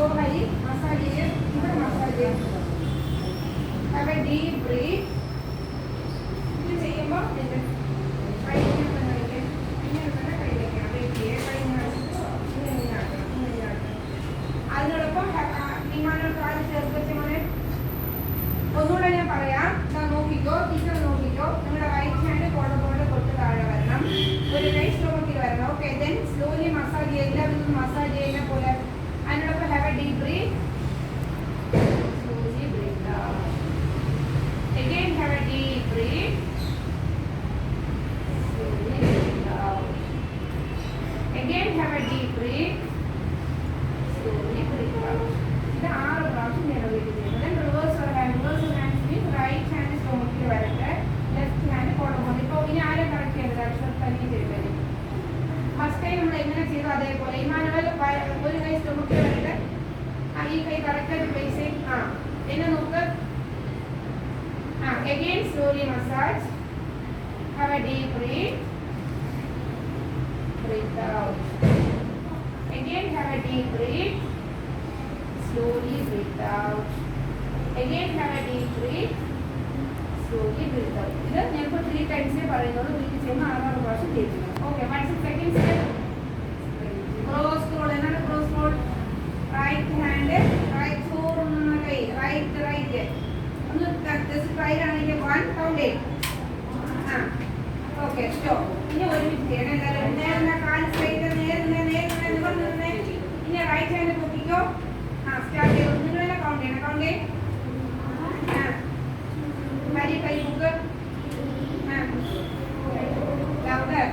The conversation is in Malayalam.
go high, massage here, ഇവിടെ massage ചെയ്യാം. Have a deep breath. ഇത് ചെയ്യുമ്പോൾ ഇത് കൈ ഇങ്ങനെ വയ്ക്കാം. ഇങ്ങനെ തന്നെ കൈ വയ്ക്കാം. വെക്കുക. കൈ ഇങ്ങനെ ആക്കണം. ഇങ്ങനെ ആക്കണം. അതിനോടൊപ്പം നിങ്ങളുടെ കാല് ചേർത്ത് വെച്ച പോലെ ഒന്നുകൂടെ ഞാൻ പറയാം. നോക്കിക്കോ, ടീച്ചർ നോക്കിക്കോ. നിങ്ങളുടെ റൈറ്റ് ഹാൻഡ് പോലെ തൊട്ട് താഴെ വരണം. ഒരു കൈ സ്ലോക്കിൽ വരണം. ഓക്കെ, ദെൻ സ്ലോലി മസാജ് ചെയ്യുക. എല്ലാവരും മസാജ് ചെയ്യുന്ന പോലെ. അതിനോടൊപ്പം have a deep breath. Slowly breathe out. Again have a deep breath. Slowly breathe out. Again have a deep breath. Slowly breathe out. ഇത് 6 പ്രാവശ്യം നിറവേറ്റി ചെയ്യുന്നത്. Then reverse your hand. Reverse your hand means right hand stomach ൽ വരട്ടെ, left hand കൊടുക്കണം. ഇപ്പോൾ ഇനി ആരെ കറക്റ്റ് ചെയ്തത്? അക്ഷരം തന്നെ ചെയ്തത്. ഫസ്റ്റ് ടൈം നമ്മൾ എങ്ങനെ ചെയ്തു അതേപോലെ ഇമാനുവൽ ഒരു കൈ സ്റ്റൊമക്കിൽ വരട്ടെ, ഈ കൈ കറക്റ്റായിട്ട് പ്ലേസ് ചെയ്യും. എന്നെ നോക്ക്. Again slowly massage. Have a deep breath. Breathe out. Again have a deep breath. Slowly breathe out. Again have a deep breath. Slowly breathe out. ഇത് ഞാനിപ്പോൾ 3 times പറയുന്നുള്ളൂ. വീട്ടിൽ ചെയ്യുമ്പോൾ 6 പ്രാവശ്യം ചെയ്തു. Okay, what's the second step? Cross roll. എന്താണ് cross roll? Right hand, right forearm, right. ഒന്ന് ജസ്റ്റ് ട്രൈ ആണെങ്കിൽ 1 count 8. Okay, stop. ഇനി ഒരുമിച്ച് ചെയ്യണം എല്ലാവരും. നേരെ കാല് സ്ട്രൈറ്റ്, നേരെ നിവർന്ന്. ഇനി റൈറ്റ് ഹാൻഡ് പൊക്കിക്കോ. സ്റ്റാർട്ട് ചെയ്തു. നിങ്ങൾ തന്നെ കൗണ്ട് ചെയ്യണം. കൗണ്ട് ചെയ്യും. കൈ ബുക്ക് ലൗഡർ.